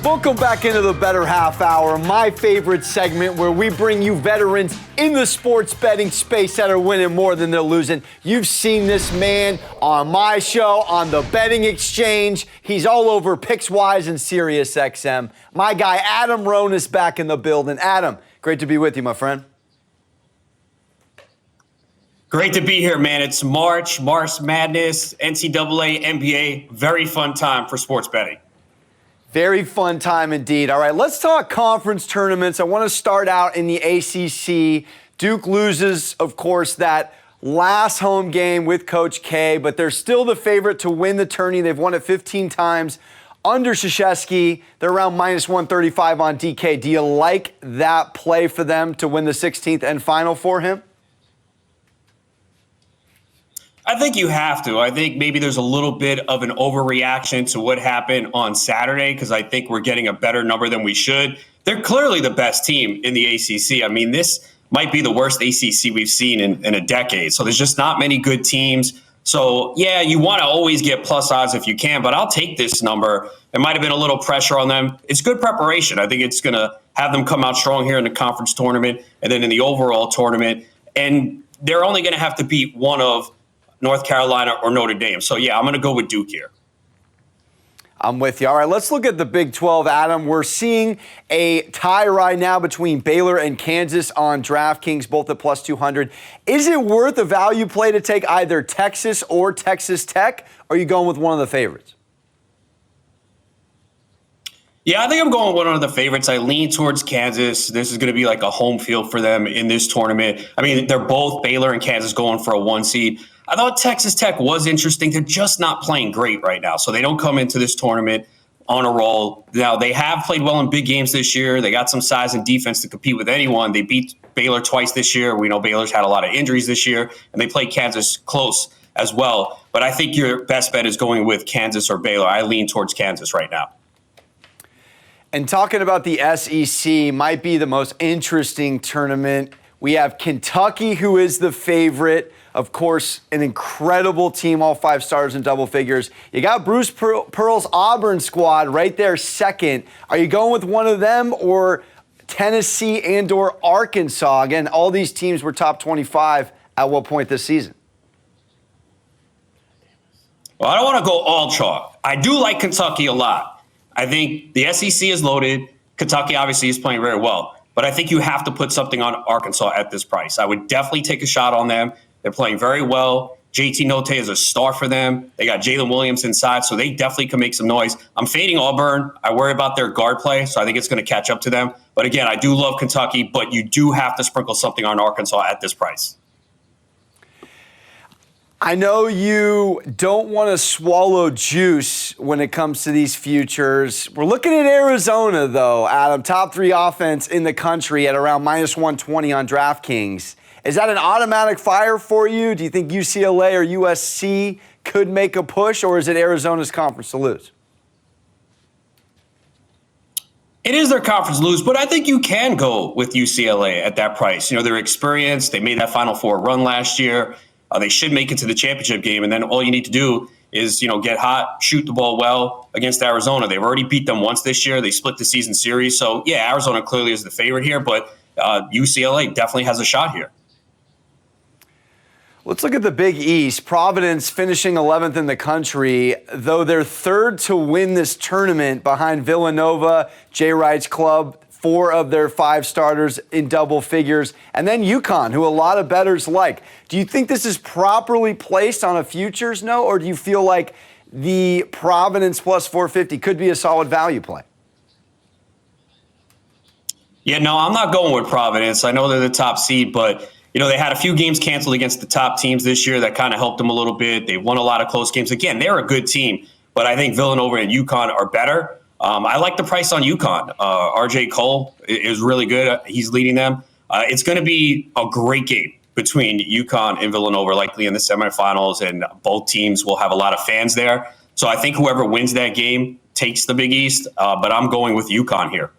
Welcome back into the Bettor Half Hour, my favorite segment where we bring you veterans in the sports betting space that are winning more than they're losing. You've seen this man on my show, on the Betting Exchange. He's all over PicksWise and SiriusXM. My guy, Adam Ronis, back in the building. Adam, great to be with you, my friend. Great to be here, man. It's March Madness, NCAA, NBA. Very fun time for sports betting. Very fun time indeed. All right, let's talk conference tournaments. I want to start out in the ACC. Duke loses, of course, that last home game with Coach K, but they're still the favorite to win the tourney. They've won it 15 times. Under Krzyzewski, they're around minus 135 on DK. Do you like that play for them to win the 16th and final for him? I think you have to. I think maybe there's a little bit of an overreaction to what happened on Saturday because I think we're getting a better number than we should. They're clearly the best team in the ACC. I mean, this might be the worst ACC we've seen in a decade. So there's just not many good teams. So, yeah, you want to always get plus odds if you can, but I'll take this number. There might have been a little pressure on them. It's good preparation. I think it's going to have them come out strong here in the conference tournament and then in the overall tournament. And they're only going to have to beat one of North Carolina or Notre Dame. So, yeah, I'm going to go with Duke here. I'm with you. All right, let's look at the Big 12, Adam. We're seeing a tie right now between Baylor and Kansas on DraftKings, both at plus 200. Is it worth a value play to take either Texas or Texas Tech? Or are you going with one of the favorites? Yeah, I think I'm going with one of the favorites. I lean towards Kansas. This is going to be like a home field for them in this tournament. I mean, they're both Baylor and Kansas going for a 1 seed. I thought Texas Tech was interesting. They're just not playing great right now. So they don't come into this tournament on a roll. Now, they have played well in big games this year. They got some size and defense to compete with anyone. They beat Baylor twice this year. We know Baylor's had a lot of injuries this year, and they played Kansas close as well. But I think your best bet is going with Kansas or Baylor. I lean towards Kansas right now. And talking about the SEC, might be the most interesting tournament. We have Kentucky, who is the favorite. Of course, an incredible team, all 5 stars in double figures. You got Bruce Pearl's Auburn squad right there second. Are you going with one of them or Tennessee and or Arkansas? Again, all these teams were top 25 at what point this season? Well, I don't want to go all chalk. I do like Kentucky a lot. I think the SEC is loaded. Kentucky obviously is playing very well. But I think you have to put something on Arkansas at this price. I would definitely take a shot on them. They're playing very well. JT Notte is a star for them. They got Jalen Williams inside, so they definitely can make some noise. I'm fading Auburn. I worry about their guard play, so I think it's going to catch up to them. But again, I do love Kentucky, but you do have to sprinkle something on Arkansas at this price. I know you don't want to swallow juice when it comes to these futures. We're looking at Arizona, though, Adam. Top 3 offense in the country at around minus 120 on DraftKings. Is that an automatic fire for you? Do you think UCLA or USC could make a push, or is it Arizona's conference to lose? It is their conference to lose, but I think you can go with UCLA at that price. You know, they're experienced. They made that Final Four run last year. They should make it to the championship game, and then all you need to do is, get hot, shoot the ball well against Arizona. They've already beat them once this year. They split the season series. So, yeah, Arizona clearly is the favorite here, but UCLA definitely has a shot here. Let's look at the Big East. Providence finishing 11th in the country, though they're third to win this tournament behind Villanova, Jay Wright's club, 4 of their 5 starters in double figures, and then UConn, who a lot of bettors like. Do you think this is properly placed on a futures note, or do you feel like the Providence plus 450 could be a solid value play? Yeah, no, I'm not going with Providence. I know they're the top seed, but they had a few games canceled against the top teams this year that kind of helped them a little bit. They won a lot of close games. Again, they're a good team, but I think Villanova and UConn are better. I like the price on UConn. RJ Cole is really good. He's leading them. It's going to be a great game between UConn and Villanova, likely in the semifinals, and both teams will have a lot of fans there. So I think whoever wins that game takes the Big East, but I'm going with UConn here.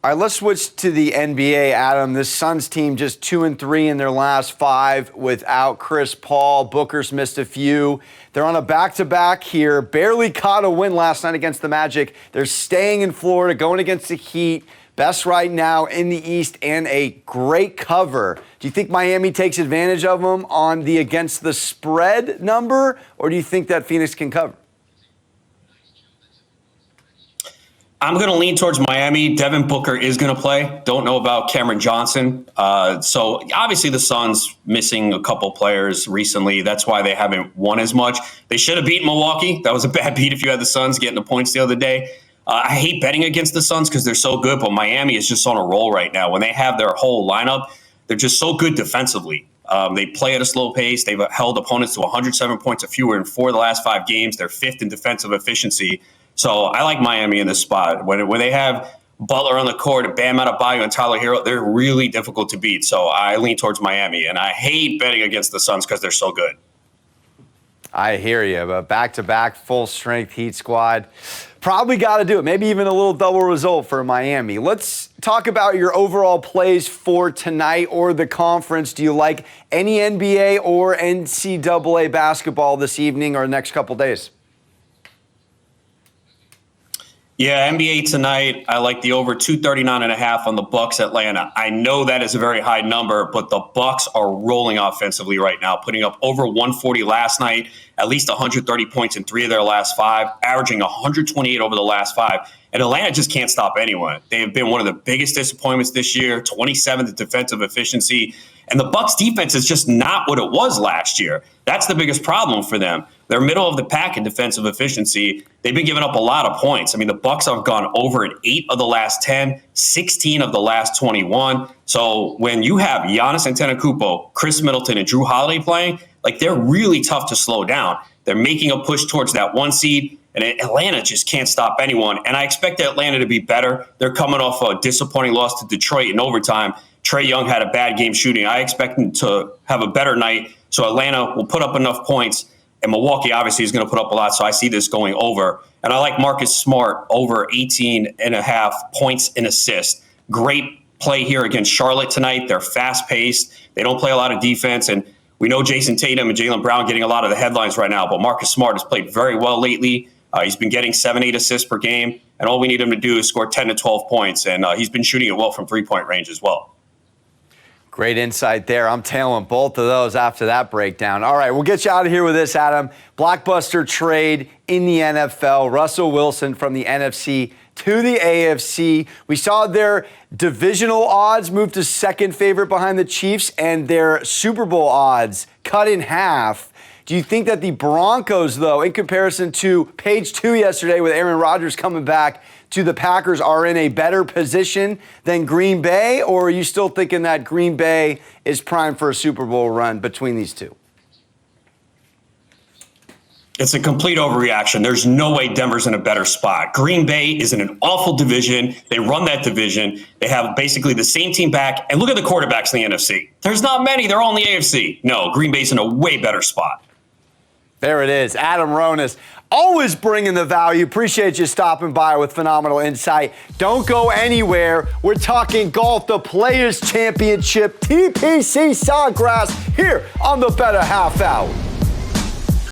All right, let's switch to the NBA, Adam. This Suns team just 2-3 in their last 5 without Chris Paul. Booker's missed a few. They're on a back-to-back here. Barely caught a win last night against the Magic. They're staying in Florida, going against the Heat. Best right now in the East and a great cover. Do you think Miami takes advantage of them on the against the spread number, or do you think that Phoenix can cover? I'm going to lean towards Miami. Devin Booker is going to play. Don't know about Cameron Johnson. So obviously the Suns missing a couple players recently. That's why they haven't won as much. They should have beaten Milwaukee. That was a bad beat if you had the Suns getting the points the other day. I hate betting against the Suns because they're so good, but Miami is just on a roll right now. When they have their whole lineup, they're just so good defensively. They play at a slow pace. They've held opponents to 107 points or fewer in 4 of the last 5 games. They're 5th in defensive efficiency. So I like Miami in this spot. When they have Butler on the court and Bam Adebayo and Tyler Hero, they're really difficult to beat. So I lean towards Miami, and I hate betting against the Suns because they're so good. I hear you, but back-to-back full-strength Heat squad. Probably got to do it. Maybe even a little double result for Miami. Let's talk about your overall plays for tonight or the conference. Do you like any NBA or NCAA basketball this evening or next couple days? Yeah, NBA tonight, I like the over 239.5 on the Bucks Atlanta. I know that is a very high number, but the Bucks are rolling offensively right now, putting up over 140 last night, at least 130 points in 3 of their last 5, averaging 128 over the last 5. And Atlanta just can't stop anyone. They have been one of the biggest disappointments this year, 27th in defensive efficiency. And the Bucks defense is just not what it was last year. That's the biggest problem for them. They're middle of the pack in defensive efficiency. They've been giving up a lot of points. I mean, the Bucks have gone over in 8 of the last 10, 16 of the last 21. So when you have Giannis Antetokounmpo, Chris Middleton, and Drew Holiday playing, like, they're really tough to slow down. They're making a push towards that 1 seed, and Atlanta just can't stop anyone. And I expect Atlanta to be better. They're coming off a disappointing loss to Detroit in overtime. Trae Young had a bad game shooting. I expect him to have a better night. So Atlanta will put up enough points. And Milwaukee obviously is going to put up a lot. So I see this going over. And I like Marcus Smart over 18.5 points and assists. Great play here against Charlotte tonight. They're fast-paced. They don't play a lot of defense. And we know Jason Tatum and Jaylen Brown getting a lot of the headlines right now. But Marcus Smart has played very well lately. He's been getting 7-8 assists per game. And all we need him to do is score 10 to 12 points. And he's been shooting it well from three-point range as well. Great insight there. I'm tailing both of those after that breakdown. All right, we'll get you out of here with this, Adam. Blockbuster trade in the NFL. Russell Wilson from the NFC to the AFC. We saw their divisional odds move to second favorite behind the Chiefs and their Super Bowl odds cut in half. Do you think that the Broncos, though, in comparison to page 2 yesterday with Aaron Rodgers coming back to the Packers, are in a better position than Green Bay, or are you still thinking that Green Bay is primed for a Super Bowl run between these two? It's a complete overreaction. There's no way Denver's in a better spot. Green Bay is in an awful division. They run that division. They have basically the same team back. And look at the quarterbacks in the NFC. There's not many. They're all in the AFC. No, Green Bay's in a way better spot. There it is. Adam Ronis, always bringing the value. Appreciate you stopping by with phenomenal insight. Don't go anywhere. We're talking golf, the Players Championship, TPC Sawgrass, here on the Bettor Half Hour.